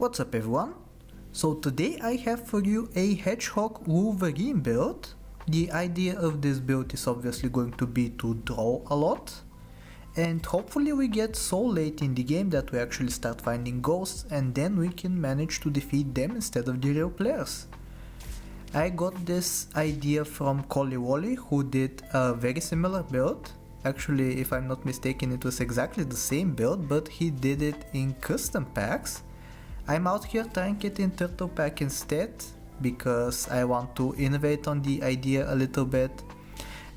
What's up everyone? So today I have for you a Hedgehog Wolverine build. The idea of this build is obviously going to be to draw a lot, and hopefully we get so late in the game that we actually start finding ghosts and then we can manage to defeat them instead of the real players. I got this idea from Colywoli, who did a very similar build. Actually, if I'm not mistaken, it was exactly the same build, but he did it in custom packs. I'm out here trying it in turtle pack instead, because I want to innovate on the idea a little bit.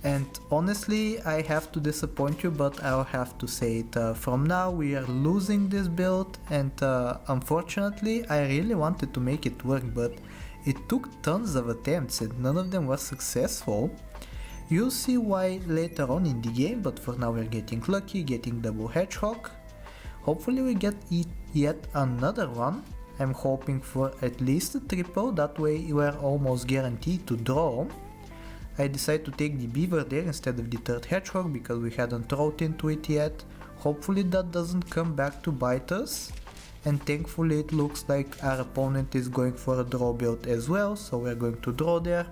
And honestly, I have to disappoint you, but I'll have to say it. From now we are losing this build, and unfortunately I really wanted to make it work, but it took tons of attempts and none of them were successful. You'll see why later on in the game, but for now we're getting lucky, getting double hedgehog. Hopefully we get yet another one. I'm hoping for at least a triple, that way we're almost guaranteed to draw. I decided to take the beaver there instead of the third hedgehog because we hadn't thrown into it yet. Hopefully that doesn't come back to bite us. And thankfully it looks like our opponent is going for a draw build as well, so we're going to draw there.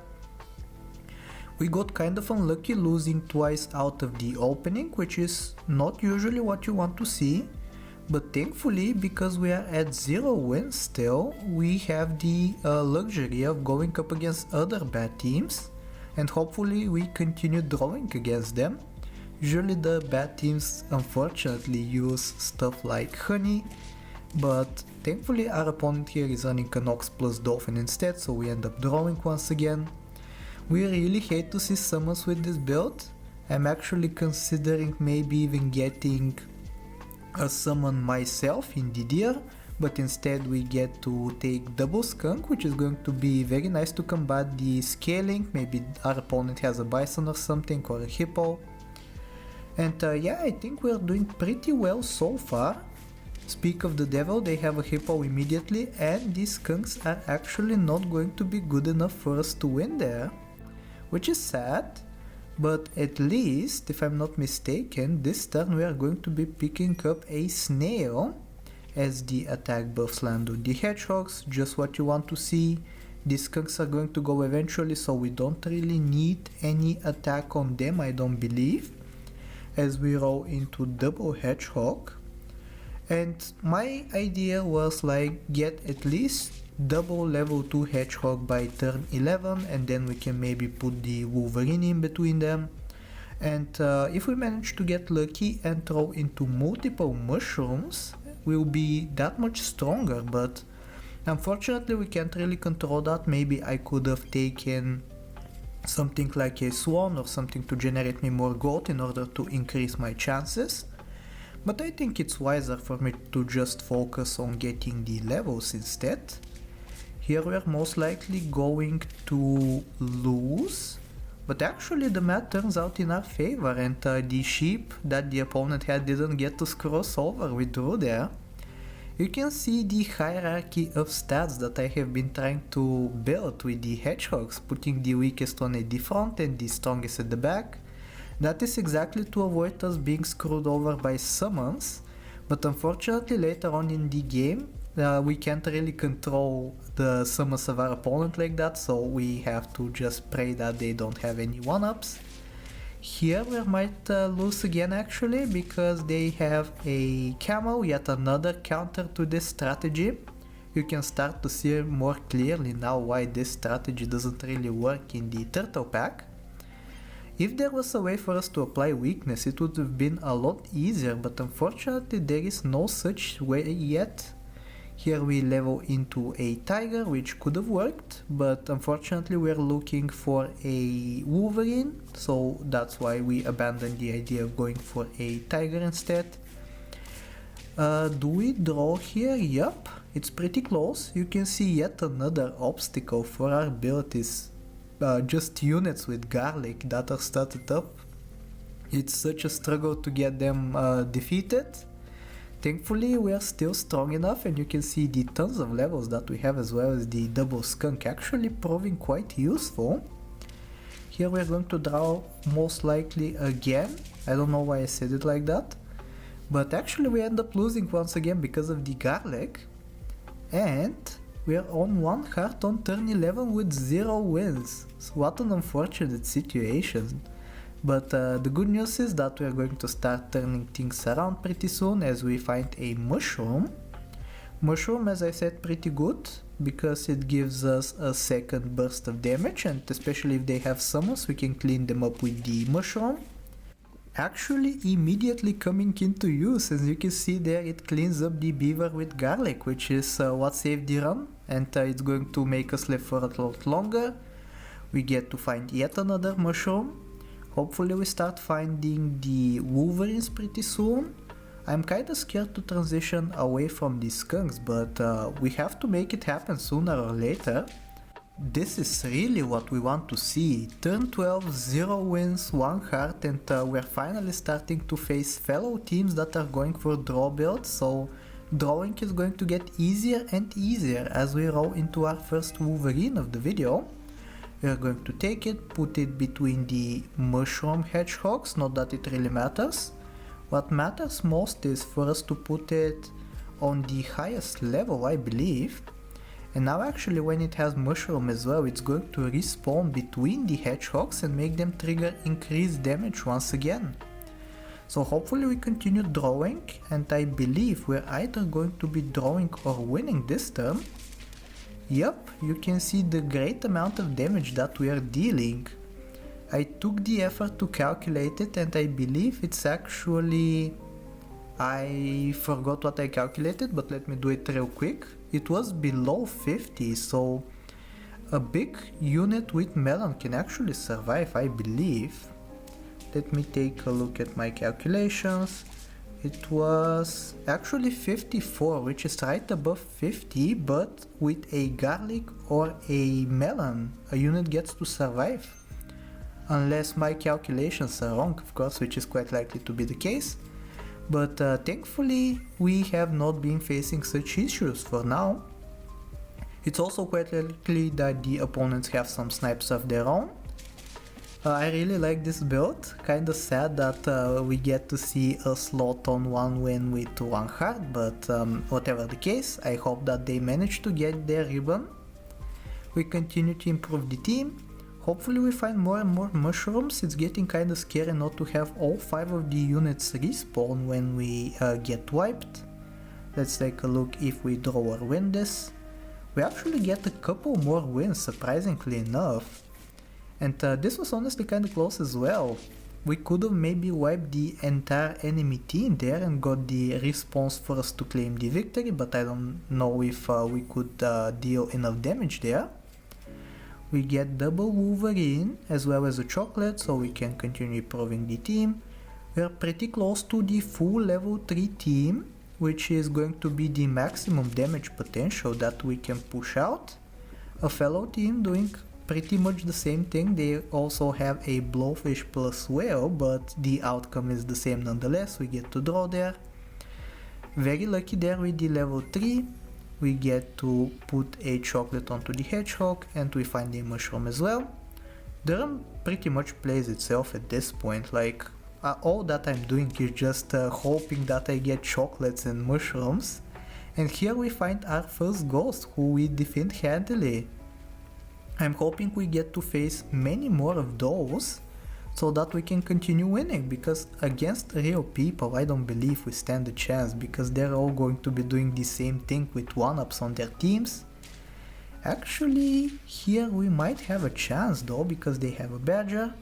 We got kind of unlucky losing twice out of the opening, which is not usually what you want to see. But thankfully, because we are at 0 wins still, we have the luxury of going up against other bad teams. And hopefully we continue drawing against them. Usually the bad teams unfortunately use stuff like honey. But thankfully our opponent here is running an ox plus dolphin instead, so we end up drawing once again. We really hate to see summons with this build. I'm actually considering maybe even getting a summon myself in DDR, but instead we get to take double skunk, which is going to be very nice to combat the scaling. Maybe our opponent has a bison or something, or a hippo. And yeah, I think we're doing pretty well so far. Speak of the devil, they have a hippo immediately, and these skunks are actually not going to be good enough for us to win there, which is sad. But at least, if I'm not mistaken, this turn we are going to be picking up a snail as the attack buffs land on the hedgehogs, just what you want to see. These skunks are going to go eventually, so we don't really need any attack on them, I don't believe, as we roll into double hedgehog. And my idea was like get at least double level 2 hedgehog by turn 11, and then we can maybe put the Wolverine in between them. And if we manage to get lucky and throw into multiple mushrooms, we'll be that much stronger, but unfortunately we can't really control that. Maybe I could have taken something like a swan or something to generate me more gold in order to increase my chances. But I think it's wiser for me to just focus on getting the levels instead. Here we are most likely going to lose, but actually the math turns out in our favor, and the sheep that the opponent had didn't get to screw us over, we drew there. You can see the hierarchy of stats that I have been trying to build with the hedgehogs, putting the weakest one at the front and the strongest at the back. That is exactly to avoid us being screwed over by summons, but unfortunately later on in the game we can't really control the summons of our opponent like that, so we have to just pray that they don't have any 1-ups. Here we might lose again actually, because they have a camel, yet another counter to this strategy. You can start to see more clearly now why this strategy doesn't really work in the turtle pack. If there was a way for us to apply weakness, it would have been a lot easier, but unfortunately there is no such way yet. Here we level into a tiger, which could have worked, but unfortunately we're looking for a Wolverine, so that's why we abandoned the idea of going for a tiger instead. Do we draw here? Yup, it's pretty close. You can see yet another obstacle for our build is just units with garlic that are started up. It's such a struggle to get them defeated. Thankfully we are still strong enough, and you can see the tons of levels that we have, as well as the double skunk actually proving quite useful. Here we are going to draw most likely again. I don't know why I said it like that, but actually we end up losing once again because of the garlic. And we're on 1 heart on turn 11 with 0 wins. So what an unfortunate situation. But the good news is that we're going to start turning things around pretty soon as we find a mushroom. Mushroom, as I said, pretty good because it gives us a second burst of damage, and especially if they have summons we can clean them up with the mushroom. Actually immediately coming into use, as you can see there, it cleans up the beaver with garlic, which is what saved the run, and it's going to make us live for a lot longer. We get to find yet another mushroom. Hopefully we start finding the wolverines pretty soon. I'm kinda scared to transition away from these skunks, but we have to make it happen sooner or later. This is really what we want to see. Turn 12, 0 wins, 1 heart, and we're finally starting to face fellow teams that are going for draw builds, so drawing is going to get easier and easier as we roll into our first wolverine of the video. We're going to take it, put it between the mushroom hedgehogs, not that it really matters. What matters most is for us to put it on the highest level, I believe. And now actually when it has mushroom as well, it's going to respawn between the hedgehogs and make them trigger increased damage once again. So hopefully we continue drawing, and I believe we're either going to be drawing or winning this turn. Yup, you can see the great amount of damage that we are dealing. I took the effort to calculate it, and I believe it's actually... I forgot what I calculated, but let me do it real quick. It was below 50, so a big unit with melon can actually survive, I believe. Let me take a look at my calculations. It was actually 54, which is right above 50, but with a garlic or a melon, a unit gets to survive. Unless my calculations are wrong, of course, which is quite likely to be the case. But thankfully we have not been facing such issues for now. It's also quite likely that the opponents have some snipes of their own. I really like this build, kinda sad that we get to see a slot on 1 win with 1 heart, but whatever the case, I hope that they manage to get their ribbon. We continue to improve the team. Hopefully we find more and more mushrooms. It's getting kinda scary not to have all 5 of the units respawn when we get wiped. Let's take a look if we draw or win this. We actually get a couple more wins, surprisingly enough. And this was honestly kinda close as well. We could have maybe wiped the entire enemy team there and got the response for us to claim the victory, but I don't know if we could deal enough damage there. We get double wolverine as well as a chocolate, so we can continue improving the team. We are pretty close to the full level 3 team, which is going to be the maximum damage potential that we can push out. A fellow team doing pretty much the same thing. They also have a blowfish plus whale, but the outcome is the same nonetheless. We get to draw there. Very lucky there with the level 3. We get to put a chocolate onto the hedgehog, and we find a mushroom as well. The run pretty much plays itself at this point, like all that I'm doing is just hoping that I get chocolates and mushrooms. And here we find our first ghost, who we defeat handily. I'm hoping we get to face many more of those, so that we can continue winning, because against real people I don't believe we stand a chance, because they're all going to be doing the same thing with 1-ups on their teams. Actually, here we might have a chance though, because they have a badger.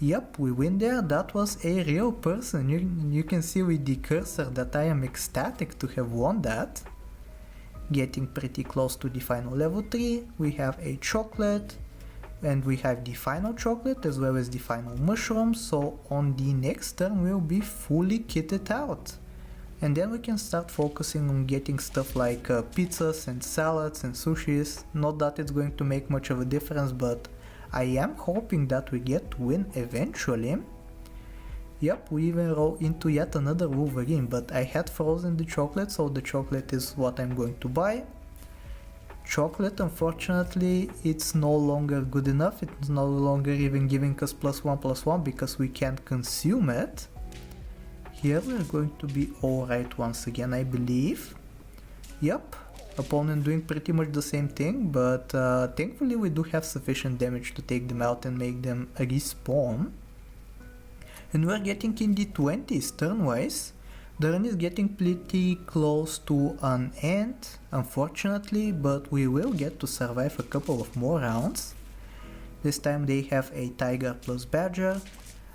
Yep, we win there. That was a real person. You can see with the cursor that I am ecstatic to have won that. Getting pretty close to the final level 3, we have a chocolate. And we have the final chocolate as well as the final mushroom, so on the next turn we'll be fully kitted out. And then we can start focusing on getting stuff like pizzas and salads and sushis. Not that it's going to make much of a difference, but I am hoping that we get to win eventually. Yep, we even roll into yet another wolverine, but I had frozen the chocolate, so the chocolate is what I'm going to buy. Chocolate, unfortunately, it's no longer good enough. It's no longer even giving us +1/+1 because we can't consume it. Here we're going to be alright once again, I believe. Yep, Opponent doing pretty much the same thing, but thankfully we do have sufficient damage to take them out and make them respawn. And we're getting in the 20s turn-wise. The run is getting pretty close to an end, unfortunately, but we will get to survive a couple of more rounds. This time they have a Tiger plus Badger.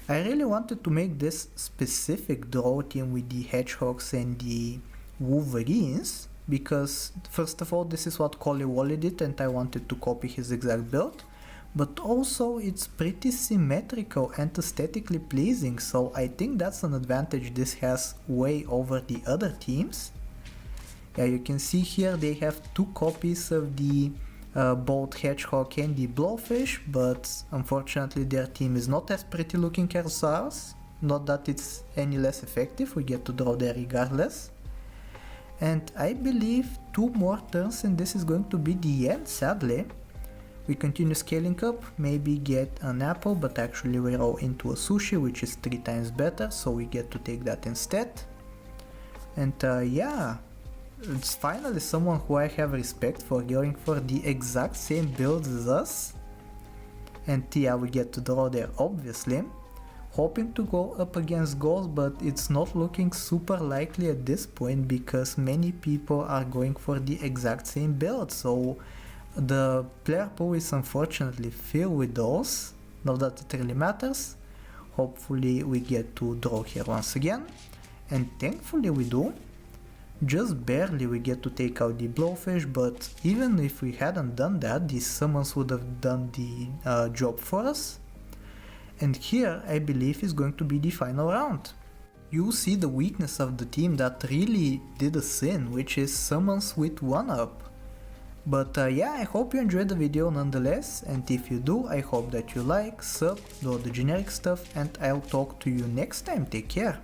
I really wanted to make this specific draw team with the Hedgehogs and the Wolverines, because first of all this is what Colywoli did and I wanted to copy his exact build, but also it's pretty symmetrical and aesthetically pleasing, so I think that's an advantage this has way over the other teams. Yeah, you can see here they have two copies of the both Hedgehog and the Blowfish, but unfortunately their team is not as pretty looking as ours. Not that it's any less effective, we get to draw there regardless. And I believe 2 more turns and this is going to be the end, sadly. We continue scaling up, maybe get an apple, but actually we roll into a sushi, which is 3 times better, so we get to take that instead. And yeah, it's finally someone who I have respect for, going for the exact same build as us. And yeah, we get to draw there obviously. Hoping to go up against Ghost, but it's not looking super likely at this point because many people are going for the exact same build, so the player pool is unfortunately filled with those. Not that it really matters. Hopefully we get to draw here once again, and thankfully we do. Just barely we get to take out the Blowfish, but even if we hadn't done that, these summons would have done the job for us. And here I believe is going to be the final round. You see the weakness of the team that really did a sin, which is summons with 1-up. But yeah, I hope you enjoyed the video nonetheless, and if you do, I hope that you like, sub, do all the generic stuff, and I'll talk to you next time. Take care.